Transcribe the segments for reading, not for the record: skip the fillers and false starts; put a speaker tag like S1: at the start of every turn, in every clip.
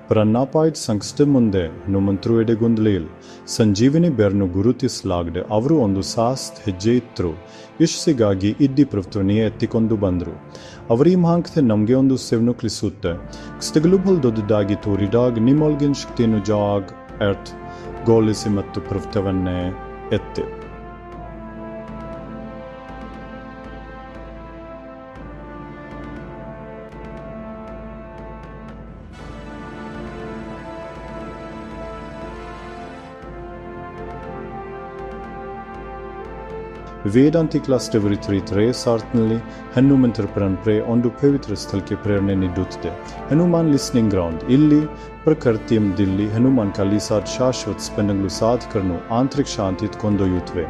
S1: ಪ್ರನ್ನಾಪಾಯ್ಡ್ ಸಂಸ್ಥೆ ಮುಂದೆ ಹನುಮಂತರು ಎಡೆಗೊಂದಲೇಲ್ ಸಂಜೀವಿನಿ ಬೆರ್ನು ಗುರುತಿಸಲಾಗದೆ ಅವರು ಒಂದು ಸಾಸ್ತ್ ಹೆಜ್ಜೆ ಇತ್ತರು ಯಶಸ್ಸಿಗಾಗಿ ಇಡ್ಡಿ ಪ್ರವೃತ್ತಿಯೇ ಎತ್ತಿಕೊಂಡು ಬಂದರು. ಅವರೀ ಮಾಂಕತೆ ನಮಗೆ ಒಂದು ಸೆವ್ನು ಕ್ಲಿಸುತ್ತೆ ಸ್ತಗಲುಬಲ್ ದೊಡ್ಡದಾಗಿ ತೋರಿದಾಗ ನಿಮ್ಮೊಳಗಿನ ಶಕ್ತಿಯನ್ನು ಜಾಗ್ ಎರ್ತ್ ಗೋಲಿಸಿ ಮತ್ತು ಪ್ರವೃತ್ತವನ್ನೇ ಎತ್ತೆ. ವೇದಾಂತಿ ಕ್ಲಾಸ್ ಟಿವರಿತ್ರಿತ್ರೆ ಸಾರ್ತ್ನಲ್ಲಿ ಹನುಮಂತರ ಪರಂಪರೆ ಒಂದು ಪವಿತ್ರ ಸ್ಥಳಕ್ಕೆ ಪ್ರೇರಣೆ ನೀಡುತ್ತದೆ. ಹನುಮಾನ್ ಲಿಸ್ನಿಂಗ್ ಗ್ರೌಂಡ್ ಇಲ್ಲಿ ಪ್ರಕೃತಿಯ ದಿಲ್ಲಿ ಹನುಮಾನ್ ಕಾಲಿ ಸಾಥ್ ಶಾಶ್ವತ ಸ್ಪಂದನಗಳು ಸಾಧಕರನ್ನು ಆಂತರಿಕ ಶಾಂತಿ ಕೊಂಡೊಯ್ಯುತ್ತವೆ.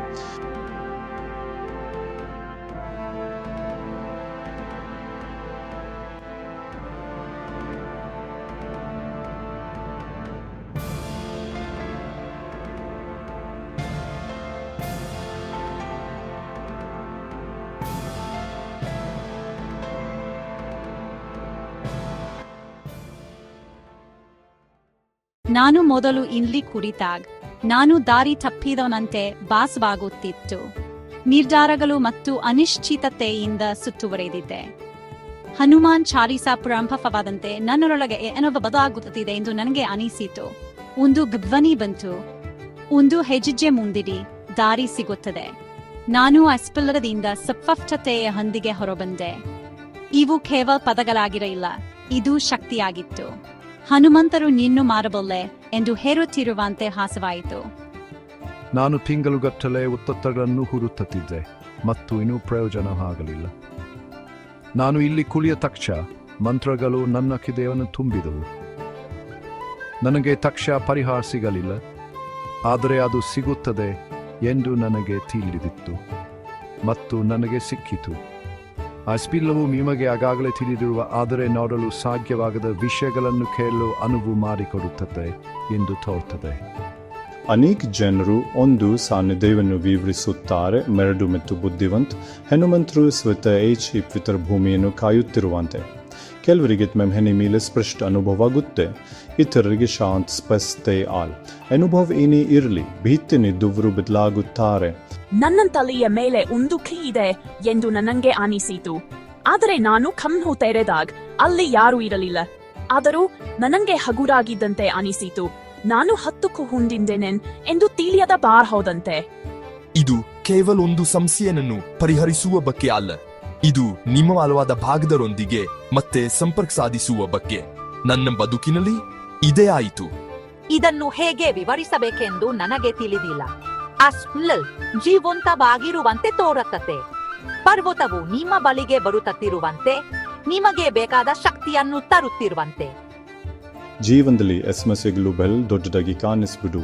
S2: ನಾನು ಮೊದಲು ಇಲ್ಲಿ ಕುಳಿತಾಗ ನಾನು ದಾರಿ ತಪ್ಪಿದವನಂತೆ ಭಾಸವಾಗುತ್ತಿತ್ತು. ನಿರ್ಧಾರಗಳು ಮತ್ತು ಅನಿಶ್ಚಿತತೆಯಿಂದ ಸುತ್ತುವರೆದಿದ್ದೆ. ಹನುಮಾನ್ ಚಾಲೀಸಾ ಪ್ರಾರಂಭವಾದಂತೆ ನನ್ನೊಳಗೆ ಏನೋ ಬದಲಾಗುತ್ತಿದೆ ಎಂದು ನನಗೆ ಅನಿಸಿತು. ಒಂದು ಧ್ವನಿ ಬಂತು, ಒಂದು ಹೆಜ್ಜೆ ಮುಂದಿಡಿ, ದಾರಿ ಸಿಗುತ್ತದೆ. ನಾನು ಅಸ್ಪಷ್ಟದಿಂದ ಸ್ಪಷ್ಟತೆಯ ಹಂದಿಗೆ ಹೊರಬಂದೆ. ಇವು ಕೇವಲ ಪದಗಳಾಗಿರಲಿಲ್ಲ, ಇದು ಶಕ್ತಿಯಾಗಿತ್ತು. ಹನುಮಂತರು ನಿನ್ನು ಮಾಡಬಲ್ಲೆ ಎಂದು ಹೇರುತ್ತಿರುವಂತೆ ಹಾಸವಾಯಿತು.
S3: ನಾನು ತಿಂಗಳುಗಟ್ಟಲೆ ಉತ್ತರಗಳನ್ನು ಹುಡುಕುತ್ತಿದ್ದೆ ಮತ್ತು ಇನ್ನೂ ಪ್ರಯೋಜನ ಆಗಲಿಲ್ಲ. ನಾನು ಇಲ್ಲಿ ಕುಳಿಯ ತಕ್ಷಣ ಮಂತ್ರಗಳು ನನ್ನ ಕಿದೆಯನ್ನು ತುಂಬಿದವು. ನನಗೆ ತಕ್ಷಣ ಪರಿಹಾರ ಸಿಗಲಿಲ್ಲ, ಆದರೆ ಅದು ಸಿಗುತ್ತದೆ ಎಂದು ನನಗೆ ತಿಳಿದಿತ್ತು ಮತ್ತು ನನಗೆ ಸಿಕ್ಕಿತು. ಅಸ್ಪಿಲ್ಲವು ನಿಮಗೆ ಆಗಾಗಲೇ ತಿಳಿದಿರುವ ಆದರೆ ನೋಡಲು ಸಾಧ್ಯವಾಗದ ವಿಷಯಗಳನ್ನು ಕೇಳಲು ಅನುವು ಮಾಡಿಕೊಡುತ್ತದೆ ಎಂದು ತೋರುತ್ತದೆ.
S1: ಅನೇಕ ಜನರು ಒಂದು ಸಾನ್ನಿಧ್ಯವನ್ನು ವಿವರಿಸುತ್ತಾರೆ. ಮೆರಡು ಮತ್ತು ಬುದ್ಧಿವಂತ ಹನುಮಂತರು ಸ್ವತಃ ಇತರ ಭೂಮಿಯನ್ನು ಕಾಯುತ್ತಿರುವಂತೆ. ಕೆಲವರಿಗೆ ಮೆಹನಿ ಮೇಲೆ ಸ್ಪಷ್ಟ ಅನುಭವ ಆಗುತ್ತೆ, ಇತರರಿಗೆ ಶಾಂತ ಸ್ಪಷ್ಟತೆ ಆಲ್. ಅನುಭವ ಏನೇ ಇರಲಿ, ಭೀತಿನಿದ್ದವರು ಬದಲಾಗುತ್ತಾರೆ.
S4: ನನ್ನ ತಲೆಯ ಮೇಲೆ ಒಂದು ಕೀ ಇದೆ ಎಂದು ನನಗೆ ಅನಿಸಿತು, ಆದರೆ ನಾನು ಕಣ್ಣು ತೆರೆದಾಗ ಅಲ್ಲಿ ಯಾರೂ ಇರಲಿಲ್ಲ. ಆದರೂ ನನಗೆ ಹಗುರಾಗಿದ್ದಂತೆ ಅನಿಸಿತು. ನಾನು ಹತ್ತಕ್ಕೂ ಹೊಂದಿದ್ದೇನೆ ಎಂದು ತಿಳಿಯದ ಬಾರ್ ಹೋದಂತೆ.
S5: ಇದು ಕೇವಲ ಒಂದು ಸಮಸ್ಯೆಯನ್ನು ಪರಿಹರಿಸುವ ಬಗ್ಗೆ ಅಲ್ಲ, ಇದು ನಿಮ್ಮ ಬಲವಾದ ಭಾಗದರೊಂದಿಗೆ ಮತ್ತೆ ಸಂಪರ್ಕ ಸಾಧಿಸುವ ಬಗ್ಗೆ. ನನ್ನ ಬದುಕಿನಲ್ಲಿ ಇದೇ ಆಯಿತು.
S6: ಇದನ್ನು ಹೇಗೆ ವಿವರಿಸಬೇಕೆಂದು ನನಗೆ ತಿಳಿದಿಲ್ಲ. ಅಸ್ಪ್ಲಲ್ ಜೀವಂತವಾಗಿರುವಂತೆ ತೋರುತ್ತದೆ. ಪರ್ವತವು ನಿಮ್ಮ ಬಳಿಗೆ ಬರುತ್ತಿರುವಂತೆ, ನಿಮಗೆ ಬೇಕಾದ ಶಕ್ತಿಯನ್ನು ತರುತ್ತಿರುವಂತೆ.
S1: ಜೀವನದಲ್ಲಿ ಸಮಸ್ಯೆಗಳು ದೊಡ್ಡದಾಗಿ ಕಾಣಿಸ್ಬಿಡು,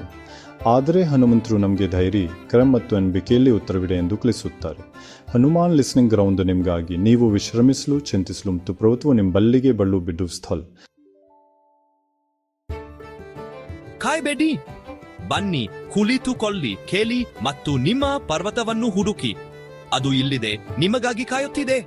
S1: ಆದರೆ ಹನುಮಂತರು ನಮಗೆ ಧೈರ್ಯ, ಕ್ರಮ ಮತ್ತು ನಂಬಿಕೆಯಲ್ಲಿ ಉತ್ತರವಿದೆ ಎಂದು ಕಲಿಸುತ್ತಾರೆ. ಹನುಮಾನ್ ಲಿಸ್ನಿಂಗ್ ಗ್ರೌಂಡ್ ನಿಮಗಾಗಿ, ನೀವು ವಿಶ್ರಮಿಸಲು, ಚಿಂತಿಸಲು ಮತ್ತು ಪ್ರಭುತ್ವ ನಿಮ್ಮ ಬಲ್ಲಿಗೆ ಬಳ್ಳು ಬಿಡುವ ಸ್ಥಳ.
S7: ಕಾಯ್ಬೇಡಿ, ಬನ್ನಿ, ಕುಳಿತುಕೊಳ್ಳಿ, ಕೇಳಿ ಮತ್ತು ನಿಮ್ಮ ಪರ್ವತವನ್ನು ಹುಡುಕಿ. ಅದು ಇಲ್ಲಿದೆ, ನಿಮಗಾಗಿ ಕಾಯುತ್ತಿದೆ.